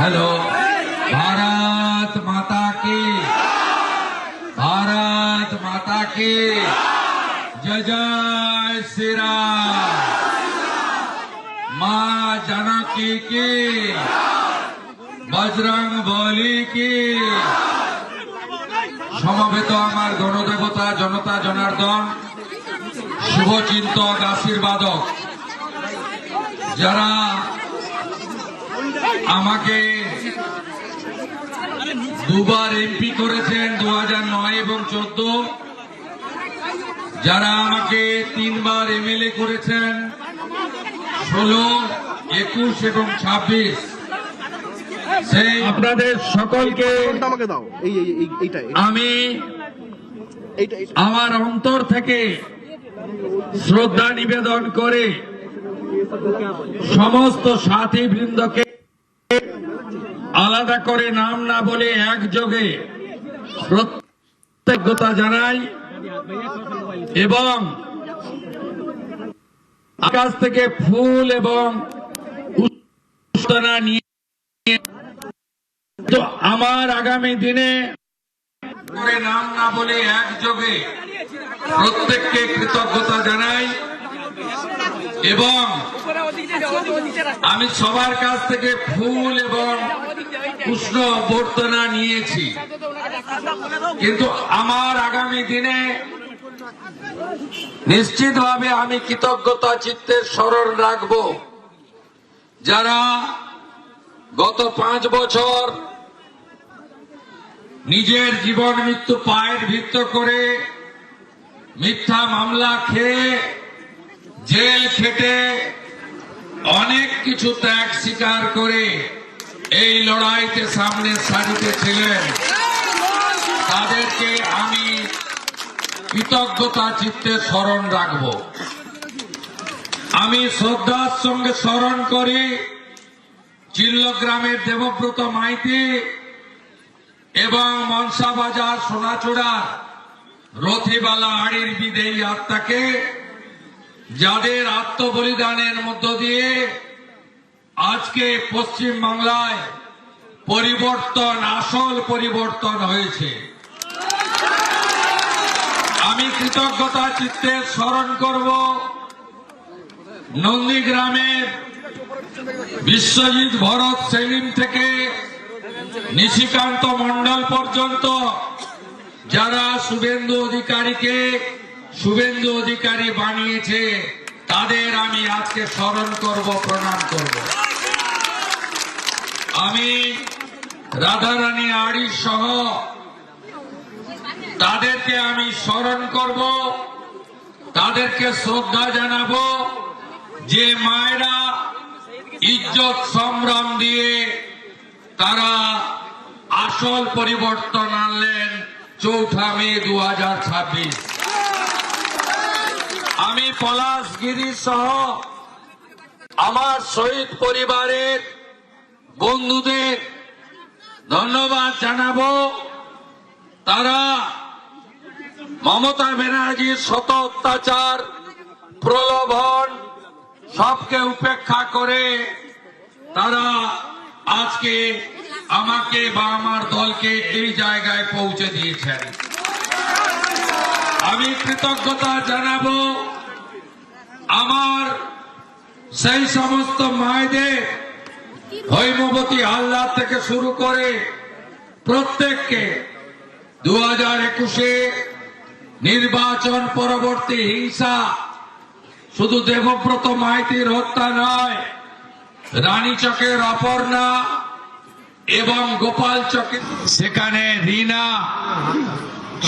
Hello, Bharat माता की, भारत माता की जय जय श्री राम। माँ जानकी की, बजरंग बली की। সমবেত আমার গণদেবতা জনতা জনার্দন, শুভচিন্তক আশীর্বাদক, যারা আমাকে দুবার এমপি করেছেন 2009 এবং 14, যারা আমাকে 3 বার এমএলএ করেছেন 16, 21 এবং 26, সেই আপনাদের সকলকে আমি আমার অন্তর থেকে শ্রদ্ধা নিবেদন করে সমস্ত সাথী বৃন্দকে আলাদা করে নাম না বলে একযোগে কৃতজ্ঞতা জানাই এবং আকাশ থেকে ফুল এবং পুষ্পনা নিয়ে আমার আগামী দিনে নাম না বলে একযোগে প্রত্যেককে কৃতজ্ঞতা জানাই এবং আমি সবার কাছ থেকে ফুল এবং পুষ্প অভ্যর্থনা নিয়েছি, কিন্তু আমার আগামী দিনে নিশ্চিতভাবে আমি কৃতজ্ঞতা চিত্তে স্মরণ রাখব যারা গত 5 বছর নিজের জীবন মৃত্যু পায়ের ভিত্ত করে মিথ্যা মামলা খেয়ে জেল খেটে অনেক কিছু ত্যাগ স্বীকার করে এই লড়াইতে সামনের সারিতে ছিলেন। তাদেরকে আমি কৃতজ্ঞতা চিত্তে স্মরণ রাখব। আমি শ্রদ্ধার সঙ্গে স্মরণ করি চিল্লগ্রামের দেবব্রত মাইতি এবং মনসাবাজার সোনাচূড়ার রথিবালা আড়ির বিদেয়ী আত্মাকে, যাদের আত্মবলিদানের মধ্য দিয়ে আজকে পশ্চিম বাংলায় পরিবর্তন, আসল পরিবর্তন হয়েছে। আমি কৃতজ্ঞতা চিত্তে স্মরণ করব নন্দীগ্রামের বিশ্বজিৎ ভরত সেলিম থেকে নিশিকান্ত মন্ডল পর্যন্ত যারা শুভেন্দু অধিকারীকে শুভেন্দু অধিকারী বানিয়েছে, তাদের আমি আজকে স্মরণ করব, প্রণাম করব। আমি রাধারানী আড়ি সহ তাদেরকে আমি স্মরণ করব, তাদেরকে শ্রদ্ধা জানাবো যে মায়েরা ইজ্জত সংগ্রাম দিয়ে তারা আসল পরিবর্তন আনলেন 4 মে 2026। আমি পলাশগিরি সহ আমার শহীদ পরিবারের বন্ধুদের ধন্যবাদ জানাবো। তারা মমতা ব্যানার্জির শত অত্যাচার, প্রলোভন সবকে উপেক্ষা করে তারা আজকে আমাকে বা আমার দলকে এই জায়গায় পৌঁছে দিয়েছেন। আমি কৃতজ্ঞতা জানাবো আমার সেই সমস্ত মায়েদের, হৈমবতী হালদার থেকে শুরু করে প্রত্যেককে 2021-এ নির্বাচন পরবর্তী হিংসা, শুধু দেবব্রত মাইতির হত্যা নয়, রানীচকের অপর্ণা এবং গোপাল চকে, সেখানে রিনা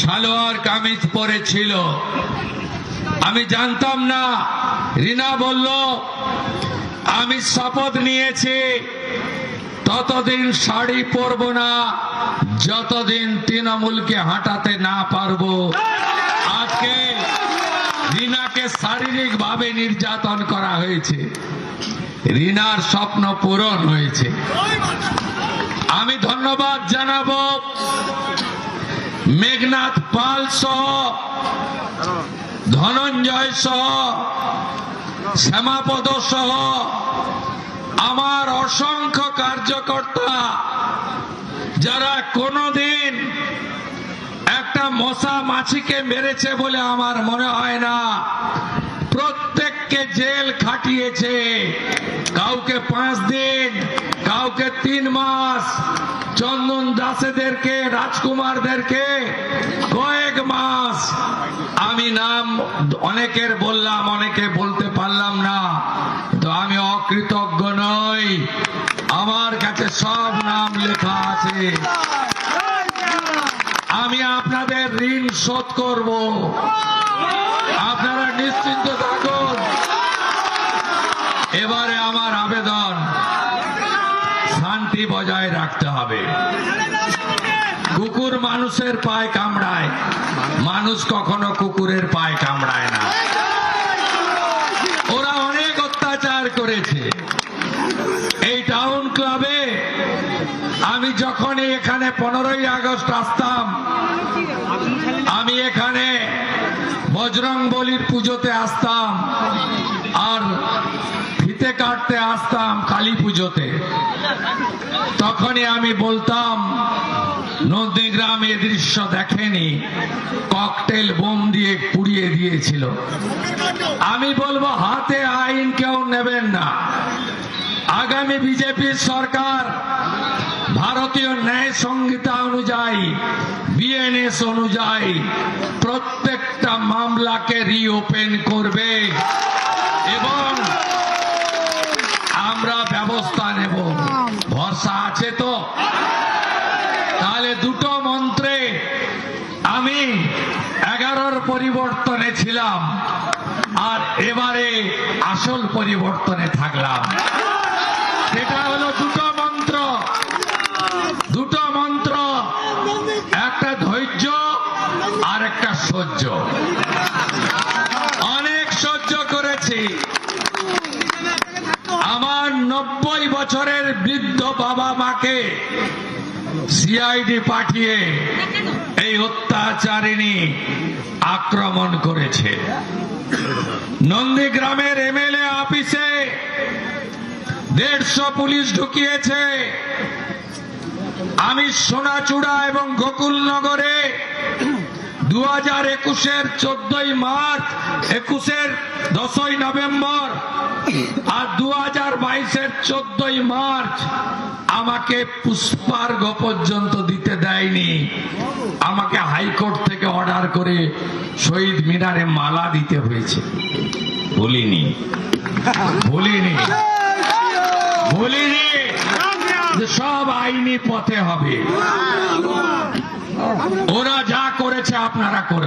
সালোয়ার কামিজ পরেছিল। আমি জানতাম না। রিনা বলল আমি শপথ নিয়েছি ততদিন শাড়ি পরব না যতদিন তৃণমূলকে হাঁটাতে না পারবো। আজকে রিনাকে শারীরিক ভাবে নির্যাতন করা হয়েছে, রিনার স্বপ্ন পূরণ হয়েছে। আমি ধন্যবাদ জানাবো মেঘনাথ পাল সহ, ধনঞ্জয় সহ, শ্যামাপদ সহ আমার অসংখ্য কার্যকর্তা যারা কোনোদিন একটা মশা মাছিকে মেরেছে বলে আমার মনে হয় না, প্রত্যেককে জেল খাটিয়েছে। কাউকে 5 দিন, কাউকে 3 মাস, চন্দন দাসেদেরকে, রাজকুমারদেরকে কয়েক মাস। আমি নাম অনেকের বললাম, অনেকে বলতে পারলাম না, তো আমি অকৃতজ্ঞ নই। আমার কাছে সব নাম লেখা আছে। আমি আপনাদের ঋণ শোধ করব, আপনারা নিশ্চিন্ত থাকুন। এবারে আমার আবেদন, শান্তি বজায় রাখতে হবে। কুকুর মানুষের পায়ে কামড়ায়, মানুষ কখনো কুকুরের পায়ে কামড়ায় না। ওরা অনেক অত্যাচার করেছে। এই টাউন ক্লাবে আমি যখন এখানে 15ই আগস্ট আসতাম, আমি এখানে বজরংবলীর পুজোতে আসতাম আর ফিতে কাটতে আসতাম কালী পুজোতে। তখনই আমি বলতাম, নন্দীগ্রাম এ দৃশ্য দেখেনি, ককটেল বোম দিয়ে পুড়িয়ে দিয়েছিল। আমি বলবো, হাতে আইন কেউ নেবেন না। আগামী বিজেপি সরকার ভারতীয় ন্যায় সংহিতা অনুযায়ী, বিএনএস অনুযায়ী প্রত্যেকটা মামলাকে রিওপেন করবে এবং আমরা ব্যবস্থা নেব। ভরসা আছে তো? তাহলে দুটো মন্ত্রে আমি 11র পরিবর্তনে ছিলাম আর এবারে আসল পরিবর্তনে থাকলাম। সেটা হলো দুটো মন্ত্র, একটা ধৈর্য আর একটা সহ্য। অনেক সহ্য করেছি। আমার 90 বছরের বৃদ্ধ বাবা মাকে সিআইডি পাঠিয়ে এই অত্যাচারিণী আক্রমণ করেছে। নন্দীগ্রামের এমএলএ অফিসে 150 পুলিশ ঢুকিয়েছে। আমি সোনাচূড়া এবং গোকুলনগরে 2021-এর 14ই মার্চ, 21-এর 10ই নভেম্বর আর 2022-এর 14ই মার্চ আমাকে পুষ্পার্ঘ্য পর্যন্ত দিতে দেয়নি। আমাকে হাইকোর্ট থেকে অর্ডার করে শহীদ মিনারে মালা দিতে হয়েছে। ভুলিনি। সব আইনি পথে হবে। ওরা যা করেছে আপনারা করবেন।